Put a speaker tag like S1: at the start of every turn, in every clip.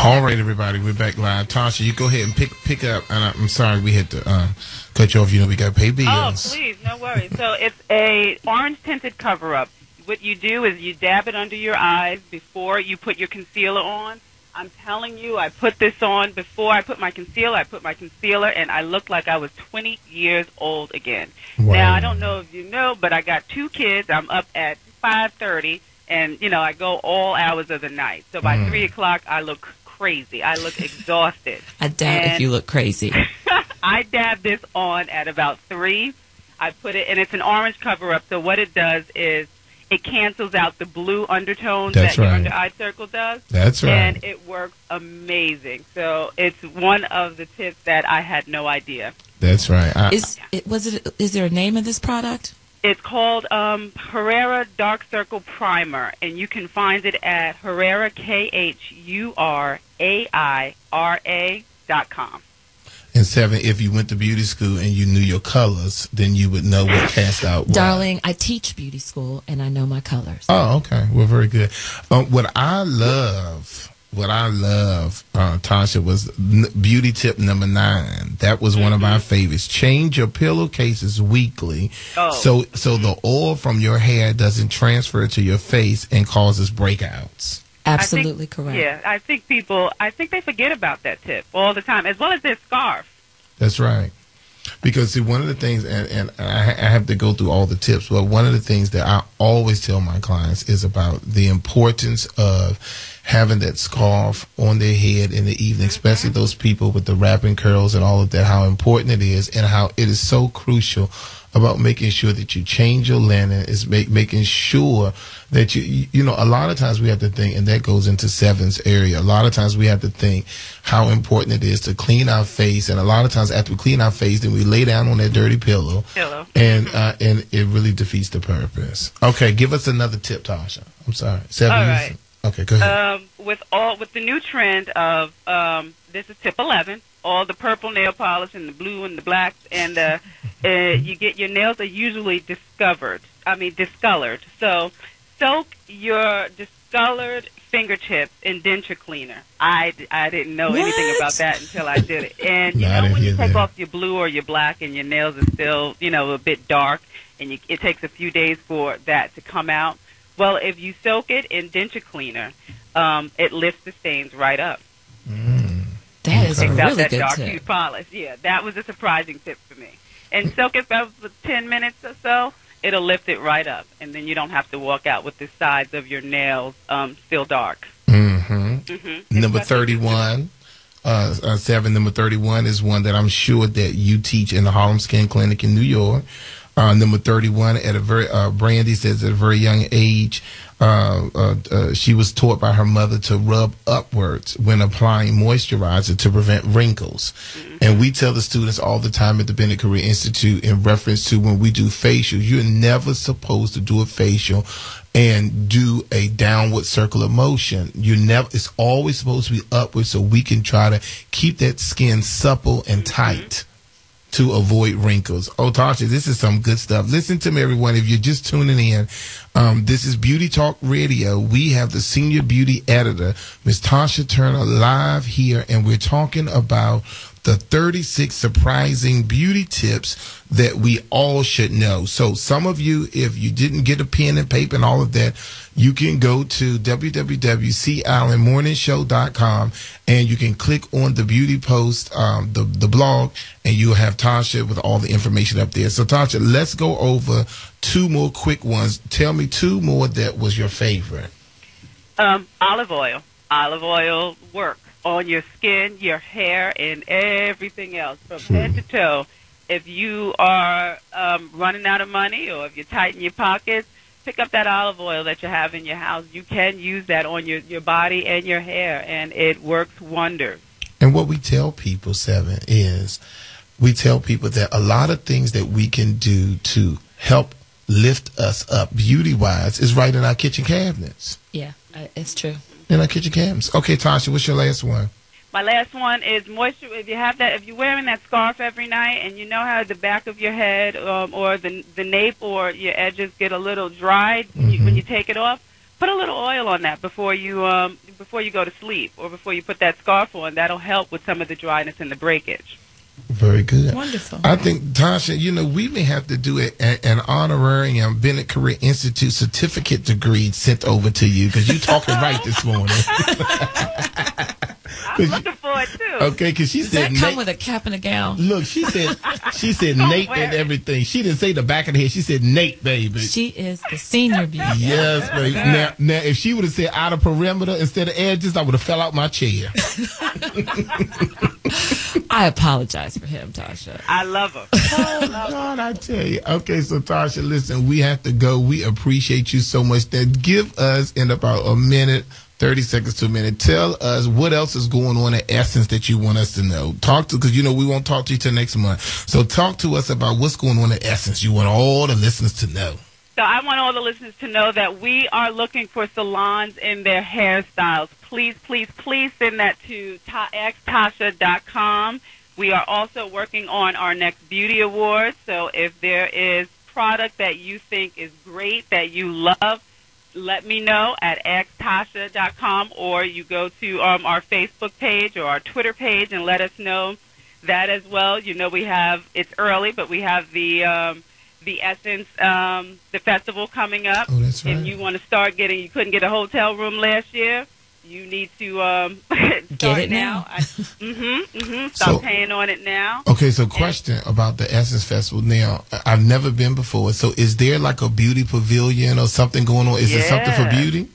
S1: All right, everybody, we're back live. Tasha, you go ahead and pick up. And I'm sorry we had to cut you off. You know we got to pay bills.
S2: Oh, please, no worries. So it's a orange tinted cover up. What you do is you dab it under your eyes before you put your concealer on. I'm telling you, I put this on before I put my concealer, and I looked like I was 20 years old again.
S1: Wow.
S2: Now, I don't know if you know, but I got 2 kids. I'm up at 5:30, and, you know, I go all hours of the night. So by 3 o'clock, I look crazy. I look exhausted.
S3: I doubt if you look crazy.
S2: I dab this on at about 3. I put it, and it's an orange cover-up, so what it does is it cancels out the blue undertones that your under eye circle does.
S1: That's right.
S2: And it works amazing. So it's one of the tips that I had no idea.
S1: That's right.
S3: Is there a name of this product?
S2: It's called Herrera Dark Circle Primer, and you can find it at Herrera, KHURAIRA.com.
S1: And 7, if you went to beauty school and you knew your colors, then you would know what cast out was.
S3: Darling, I teach beauty school, and I know my colors.
S1: Oh, okay. Well, very good. What I love, Tasha, was beauty tip number 9. That was one of my favorites. Change your pillowcases weekly, so the oil from your hair doesn't transfer to your face and causes breakouts.
S3: Absolutely correct.
S2: Yeah, I think they forget about that tip all the time, as well as their scarf.
S1: That's right. Because, see, one of the things, and I have to go through all the tips, but one of the things that I always tell my clients is about the importance of having that scarf on their head in the evening, especially those people with the wrapping curls and all of that, how important it is and how it is so crucial about making sure that you change your linen, is making sure that you know, a lot of times we have to think, and that goes into 7's area, a lot of times we have to think how important it is to clean our face, and a lot of times after we clean our face, then we lay down on that dirty pillow. And it really defeats the purpose. Okay, give us another tip, Tasha. I'm sorry. 7.
S2: All right.
S1: Okay, go ahead.
S2: With the new trend of this is tip 11, all the purple nail polish and the blue and the blacks, and you get your nails are usually discolored. So soak your discolored fingertips in denture cleaner. I didn't know anything about that until I did it. And you know when you take off your blue or your black and your nails are still, you know, a bit dark, and it takes a few days for that to come out. Well, if you soak it in denture cleaner, it lifts the stains right up.
S3: That is a really
S2: that
S3: good
S2: dark
S3: tip.
S2: hue polish. Yeah, that was a surprising tip for me. And soak it for 10 minutes or so. It'll lift it right up, and then you don't have to walk out with the sides of your nails still dark.
S1: Number 31. 7, number 31 is one that I'm sure that you teach in the Harlem Skin Clinic in New York. Number 31, at a very Brandy says at a very young age, she was taught by her mother to rub upwards when applying moisturizer to prevent wrinkles. And we tell the students all the time at the Bennett Career Institute in reference to when we do facials, you're never supposed to do a facial and do a downward circular motion. It's always supposed to be upward, so we can try to keep that skin supple and tight to avoid wrinkles. Oh, Tasha, this is some good stuff. Listen to me, everyone. If you're just tuning in, this is Beauty Talk Radio. We have the senior beauty editor, Miss Tasha Turner, live here, and we're talking about the 36 surprising beauty tips that we all should know. So some of you, if you didn't get a pen and paper and all of that, you can go to www.CIslandMorningshow.com and you can click on the beauty post, the blog, and you'll have Tasha with all the information up there. So Tasha, let's go over 2 more quick ones. Tell me 2 more that was your favorite.
S2: Olive oil. Olive oil works on your skin, your hair, and everything else from head to toe. If you are running out of money or if you're tight in your pockets, pick up that olive oil that you have in your house. You can use that on your body and your hair, and it works wonders.
S1: And what we tell people, 7, is we tell people that a lot of things that we can do to help lift us up beauty-wise is right in our kitchen cabinets.
S3: Yeah, it's true.
S1: In our kitchen cabinets. Okay, Tasha, what's your last one?
S2: My last one is moisture. If you're wearing that scarf every night and you know how the back of your head or the nape or your edges get a little dried when you take it off, put a little oil on that before you before you go to sleep or before you put that scarf on. That'll help with some of the dryness and the breakage.
S1: Very good.
S3: Wonderful.
S1: I think, Tasha, we may have to do an honorarium Bennett Career Institute certificate degree sent over to you because you're talking right this morning.
S2: I'm looking for it too.
S1: Okay, because she
S3: Does
S1: said
S3: that come
S1: Nate,
S3: with a cap and a gown?
S1: look, she said Nate and everything. She didn't say the back of the head. She said Nate, baby.
S3: She is the senior beauty.
S1: Yes, baby. Now, if she would have said outer perimeter instead of edges, I would have fell out my chair.
S3: I apologize for him, Tasha.
S2: I love her.
S1: Oh, God, I tell you. Okay, so Tasha, listen, we have to go. We appreciate you so much. Then give us in about a minute, 30 seconds to a minute. Tell us what else is going on at Essence that you want us to know. Because we won't talk to you till next month. So talk to us about what's going on at Essence. You want all the listeners to know.
S2: So I want all the listeners to know that we are looking for salons in their hairstyles. Please, please, please send that to xtasha.com. We are also working on our next beauty award. So if there is product that you think is great, that you love, let me know at xtasha.com, or you go to our Facebook page or our Twitter page and let us know that as well. We have, it's early, but we have the Essence, the festival coming up.
S1: Oh, that's right.
S2: And you want to start you couldn't get a hotel room last year. You need to
S3: Get
S2: start
S3: it now.
S2: Start paying on it now.
S1: Okay, so question about the Essence Festival. Now, I've never been before. So is there like a beauty pavilion or something going on? Is there something for beauty?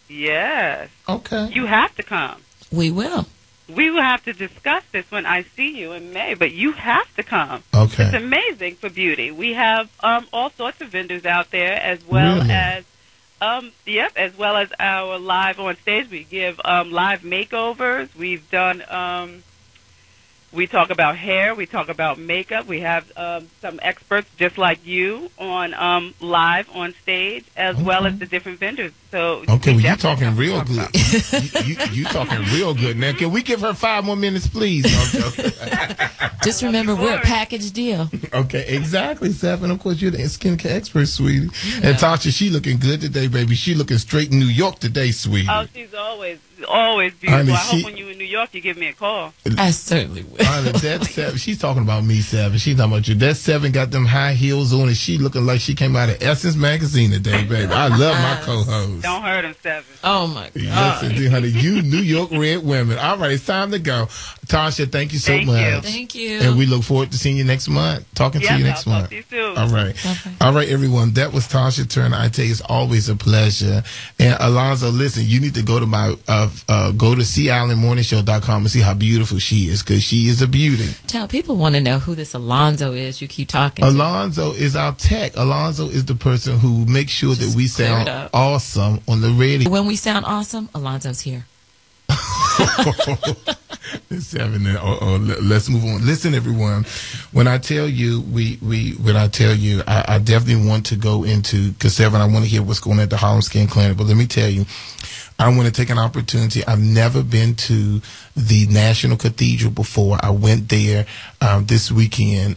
S2: Yes.
S1: Okay.
S2: You have to come.
S3: We will.
S2: We will have to discuss this when I see you in May, but you have to come.
S1: Okay.
S2: It's amazing for beauty. We have all sorts of vendors out there, as well as as well as our live on stage. We give live makeovers. We've done we talk about hair, we talk about makeup. We have some experts just like you on live on stage, as well as the different vendors. So
S1: okay, well, you're talking real good. you talking real good. Now, can we give her 5 more minutes, please?
S3: Just remember, we're a package deal.
S1: Okay, exactly, Seven. Of course, you're the skincare expert, sweetie. Yeah. And Tasha, she looking good today, baby. She looking straight in New York today, sweetie.
S2: Oh, she's always beautiful. I hope when you're in New York, you give me a call.
S3: I certainly will.
S1: That's Seven. She's talking about me, Seven. She's talking about you. That Seven got them high heels on, and she looking like she came out of Essence magazine today, baby. I love my co-host.
S2: Don't hurt him, Seven.
S3: Oh, my God.
S1: Yes, indeed, honey. You New York red women. All right, it's time to go. Tasha, thank you so much.
S3: Thank you.
S1: And we look forward to seeing you next month. Talking to you next month.
S2: Talk to you soon.
S1: All right.
S3: Okay.
S1: All right, everyone. That was Tasha Turner. I tell you, it's always a pleasure. And Alonzo, listen, you need to go to my go to SeaIslandMorningShow.com and see how beautiful she is, because she is a beauty.
S3: Tell people want to know who this Alonzo is you keep talking to.
S1: Alonzo is our tech. Alonzo is the person who makes sure that we sound awesome on the radio.
S3: When we sound awesome, Alonzo's here.
S1: Seven. Let's move on. Listen, everyone. When I tell you, I definitely want to go into, because Seven, I want to hear what's going on at the Harlem Skin Clinic. But let me tell you, I want to take an opportunity. I've never been to the National Cathedral before. I went there this weekend.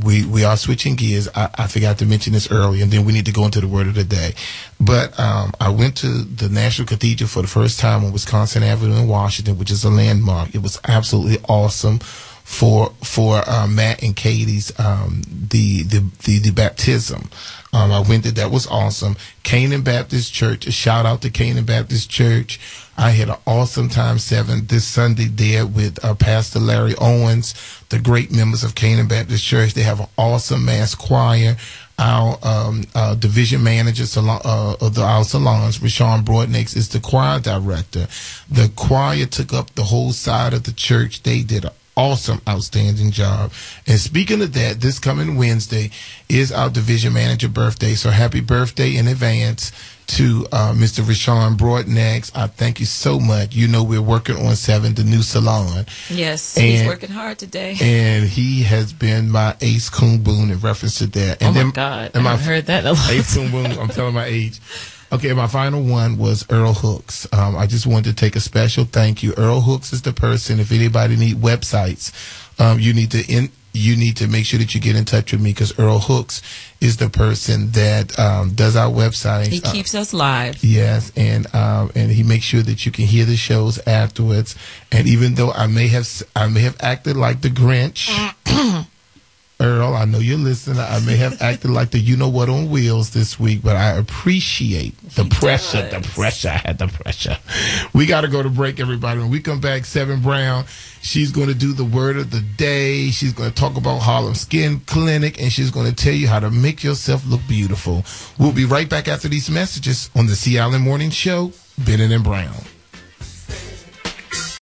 S1: We are switching gears. I forgot to mention this earlier, and then we need to go into the word of the day. But I went to the National Cathedral for the first time on Wisconsin Avenue in Washington, which is a landmark. It was absolutely awesome for Matt and Katie's the baptism. I went there. That was awesome. Canaan Baptist Church. A shout out to Canaan Baptist Church. I had an awesome time, Seven, this Sunday there with Pastor Larry Owens, the great members of Canaan Baptist Church. They have an awesome mass choir. Our division manager of our salons, Rashawn Broadnex, is the choir director. The choir took up the whole side of the church. They did an awesome, outstanding job. And speaking of that, this coming Wednesday is our division manager birthday. So happy birthday in advance to Mr. Rashawn Broadnex. I thank you so much. You know, we're working on Seven, the new salon.
S3: Yes, he's working hard today.
S1: And he has been my ace coon boon in reference to that. And
S3: my God, I've heard that a lot.
S1: Ace coon boon, I'm telling my age. Okay, my final one was Earl Hooks. I just wanted to take a special thank you. Earl Hooks is the person, if anybody need websites, you need to you need to make sure that you get in touch with me, because Earl Hooks is the person that does our website.
S3: He keeps us live.
S1: Yes, and he makes sure that you can hear the shows afterwards. And even though I may have acted like the Grinch, Earl, I know you're listening. I may have acted like the you-know-what on wheels this week, but I appreciate the pressure. The pressure. I had the pressure. We got to go to break, everybody. When we come back, Seven Brown, she's going to do the word of the day. She's going to talk about Harlem Skin Clinic, and she's going to tell you how to make yourself look beautiful. We'll be right back after these messages on the Sea Island Morning Show, Bennett and Brown.